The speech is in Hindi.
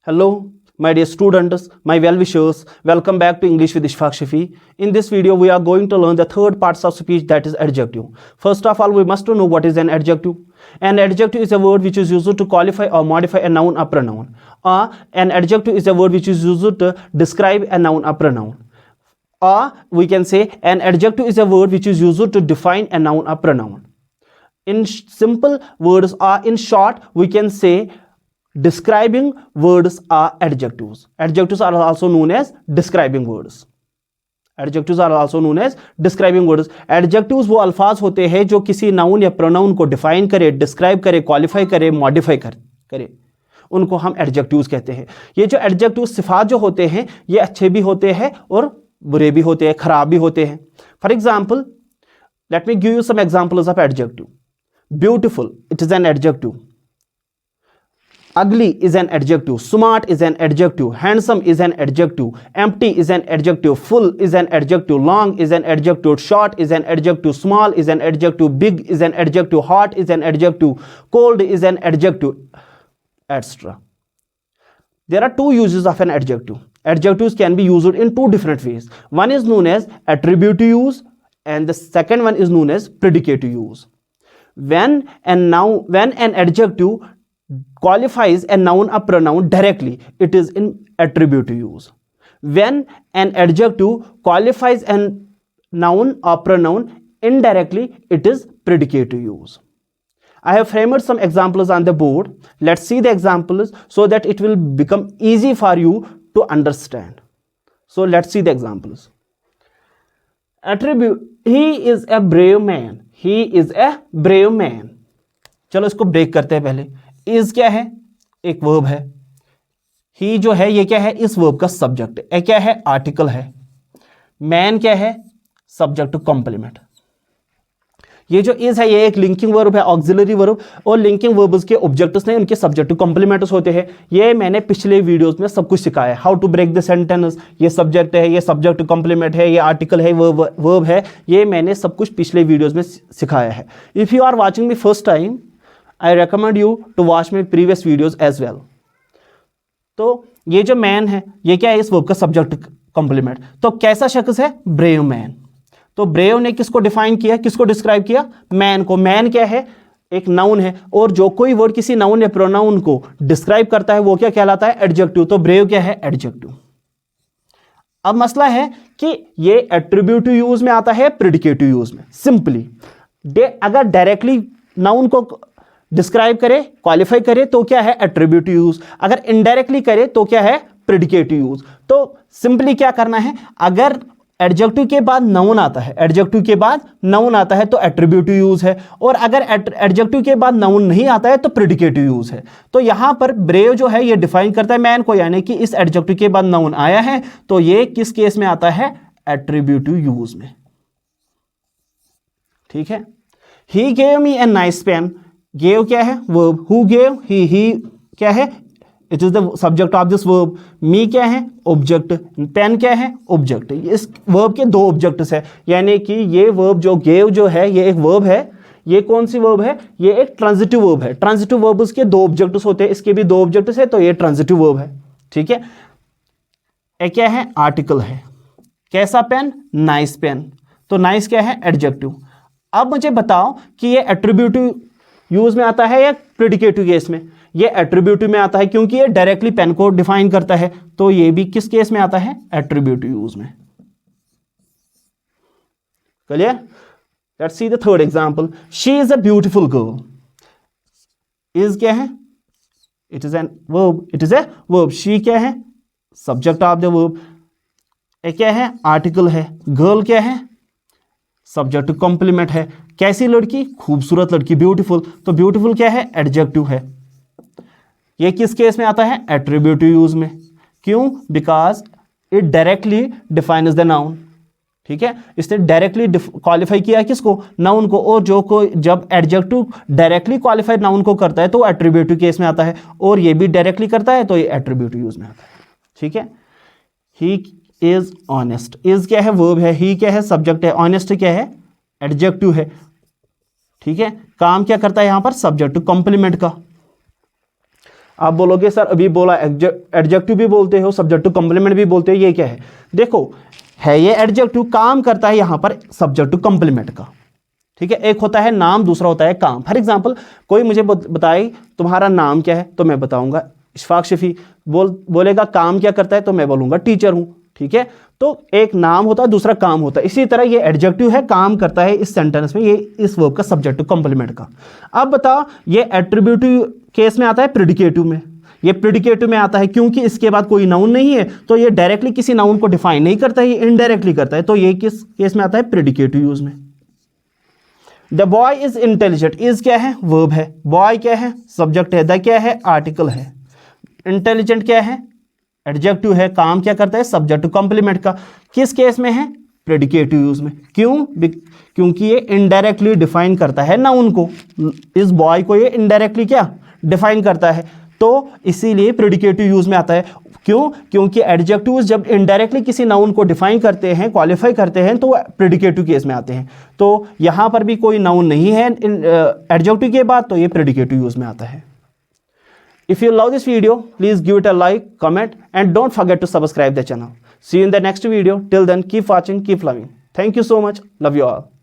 Hello, my dear students, my well-wishers. Welcome back to English with Ishfaq Shafi. In this video, we are going to learn the third parts of speech, that is adjective. First of all, we must know what is an adjective. An adjective is a word which is used to qualify or modify a noun or pronoun. Or an adjective is a word which is used to describe a noun or pronoun. Or we can say an adjective is a word which is used to define a noun or pronoun. In simple words or in short, we can say describing words are adjectives. Adjectives are also known as describing words. Adjectives are also known as describing words. Adjectives वो अल्फाज होते हैं जो किसी नाउन या प्रोनाउन को डिफाइन करे, डिस्क्राइब करे, क्वालिफाई करे, मॉडिफाई करे, उनको हम एडजेक्टिव्स कहते हैं. ये जो एडजेक्टिव सिफात जो होते हैं ये अच्छे भी होते हैं और बुरे भी होते हैं, खराब भी होते हैं. For example, let me give you some examples of adjective. Beautiful, it is an adjective. Ugly is an adjective. Smart is an adjective. Handsome is an adjective. Empty is an adjective. Full is an adjective. Long is an adjective. Short is an adjective. Small is an adjective. Big is an adjective. Hot is an adjective. Cold is an adjective, etc. There are two uses of an adjective. Adjectives can be used in two different ways. One is known as attributive use and the second one is known as predicative use. When an adjective qualifies a noun or pronoun directly, it is in attributive use. When an adjective qualifies a noun or pronoun indirectly, it is predicative use. I have framed some examples on the board. Let's see the examples so that it will become easy for you to understand. So let's see the examples. Attribute, he is a brave man. He is a brave man. चलो इसको ब्रेक करते हैं. पहले इज क्या है? एक वर्ब है. ही जो है ये क्या है? इस वर्ब का सब्जेक्ट. ए क्या है? आर्टिकल है. मैन क्या है? Subject to complement. ये जो इज है ये एक लिंकिंग वर्ब है, ऑक्सिलरी वर्ब. और लिंकिंग वर्ब्स के ऑब्जेक्ट्स नहीं, उनके सब्जेक्ट टू कॉम्प्लीमेंट्स होते हैं. ये मैंने पिछले वीडियोस में सब कुछ सिखाया है. How to break the sentence, ये सब्जेक्ट है, ये सब्जेक्ट टू कॉम्प्लीमेंट है, ये आर्टिकल है, वर्ब है. ये मैंने सब कुछ पिछले वीडियोज में सिखाया है. If you are watching me first time, I recommend you to watch my previous videos as well. तो ये जो मैन है ये क्या है? इस वर्ब का सब्जेक्ट कॉम्प्लीमेंट. तो कैसा शख्स है? Brave man. तो ब्रेव ने किसको डिफाइन किया, किसको डिस्क्राइब किया? मैन को. मैन क्या है? एक नाउन है. और जो कोई वर्ड किसी नाउन या प्रोनाउन को डिस्क्राइब करता है वो क्या कहलाता है? एडजेक्टिव. तो ब्रेव क्या है? एडजेक्टिव. अब मसला है कि ये एट्रीब्यूटिव यूज में आता है, प्रेडिकेटिव यूज में. सिंपली अगर डायरेक्टली नाउन को डिस्क्राइब करे, क्वालिफाई करे तो क्या है? Attributive use. अगर इनडायरेक्टली करे तो क्या है? Predicative use. तो सिंपली क्या करना है? अगर एडजेक्टिव के बाद नाउन आता है, एडजेक्टिव के बाद नाउन आता है तो एट्रीब्यूटिव यूज है. और अगर एडजेक्टिव के बाद नाउन नहीं आता है तो प्रेडिकेटिव यूज है. तो यहां पर ब्रेव जो है ये डिफाइन करता है मैन को, यानी कि इस एडजेक्टिव के बाद नाउन आया है तो ये किस केस में आता है? एट्रीब्यूटिव यूज में. ठीक है. He gave me a nice pen. Gave क्या है? वर्ब. Who gave? ही क्या है? It is the subject of this verb. Me क्या है? ऑब्जेक्ट. पेन क्या है? ऑब्जेक्ट. इस वर्ब के दो ऑब्जेक्ट्स है, यानी कि ये वर्ब जो गेव जो है ये एक वर्ब है. ये कौन सी वर्ब है? ये एक ट्रांजिटिव वर्ब है. ट्रांजिटिव वर्ब्स के दो ऑब्जेक्ट्स होते हैं, इसके भी दो ऑब्जेक्ट्स है तो ये ट्रांजिटिव वर्ब है. ठीक है. ए क्या है? आर्टिकल है. कैसा पेन? Nice pen. तो नाइस क्या है? एडजेक्टिव. अब मुझे बताओ कि ये एट्रीब्यूटिव यूज में आता है या प्रेडिकेटिव केस में? ये एट्रीब्यूटिव में आता है क्योंकि ये डायरेक्टली पेन को डिफाइन करता है. तो ये भी किस केस में आता है? एट्रीब्यूटिव यूज में. Clear? Let's see the third example. She is a beautiful girl. Is क्या है? It is an verb. It is a verb. She क्या है? Subject of the verb. A क्या है? आर्टिकल है. गर्ल क्या है? सब्जेक्ट टू कॉम्प्लीमेंट है. कैसी लड़की? खूबसूरत लड़की, ब्यूटीफुल. तो ब्यूटीफुल क्या है? एडजेक्टिव है. ये किस केस में आता है? एट्रीब्यूटिव यूज में. क्यों? Because it directly defines the noun. ठीक है. इसने डायरेक्टली क्वालिफाई किया किसको? नाउन को. और जो कोई जब एडजेक्टिव डायरेक्टली क्वालिफाइड नाउन को करता है तो एट्रीब्यूटिव केस में आता है, और ये भी डायरेक्टली करता है तो ये एट्रीब्यूटिव यूज में आता है. ठीक है. He is honest. इज क्या है? वर्ब है. ही क्या है? सब्जेक्ट है. ऑनेस्ट क्या है? एडजेक्टिव है. ठीक है. काम क्या करता है यहां पर? सब्जेक्ट टू कॉम्प्लीमेंट का. आप बोलोगे सर अभी बोला एडजेक्टिव भी बोलते हो, सब्जेक्ट टू कंप्लीमेंट भी बोलते हो, ये क्या है? देखो है ये एडजेक्टिव, काम करता है यहां पर सब्जेक्ट टू कंप्लीमेंट का, ठीक है। एक होता है नाम, दूसरा होता है काम। फॉर एग्जांपल कोई मुझे बताए तुम्हारा नाम क्या है, तो मैं बताऊंगा इशफाक शफी। बोलेगा काम क्या करता है, तो मैं बोलूंगा टीचर हूं, ठीक है। तो एक नाम होता है, दूसरा काम होता है। इसी तरह ये एडजेक्टिव है, काम करता है इस सेंटेंस में, ये इस वर्ब का सब्जेक्ट टू कंप्लीमेंट का। अब बताओ ये एट्रीब्यूटिव केस में आता है, प्रेडिकेटिव में। ये प्रेडिकेटिव में आता है क्योंकि इसके बाद कोई नाउन नहीं है, तो ये डायरेक्टली किसी नाउन को डिफाइन नहीं करता है, ये इनडायरेक्टली करता है। तो ये किस केस में आता है? प्रेडिकेटिव यूज में। The boy is intelligent, is क्या है? वर्ब है। बॉय क्या है? सब्जेक्ट है। द क्या है? आर्टिकल है। इंटेलिजेंट क्या है? एडजेक्टिव है। काम क्या करता है? सब्जेक्ट टू कंप्लीमेंट का। किस केस में है? प्रेडिकेटिव यूज में। क्यों? क्योंकि ये इनडायरेक्टली डिफाइन करता है नाउन को। इस बॉय को ये इनडायरेक्टली क्या डिफाइन करता है, तो इसीलिए प्रेडिकेटिव यूज में आता है। क्यों? क्योंकि एडजेक्टिव जब इनडायरेक्टली किसी नाउन को डिफाइन करते हैं, क्वालिफाई करते हैं, तो प्रेडिकेटिव केस में आते हैं। तो यहां पर भी कोई नाउन नहीं है एडजेक्टिव के बाद, तो ये प्रेडिकेटिव यूज में आता है। If you love this video, please give it a like, comment, and don't forget to subscribe the channel. See you in the next video. Till then, keep watching, keep loving. Thank you so much. Love you all.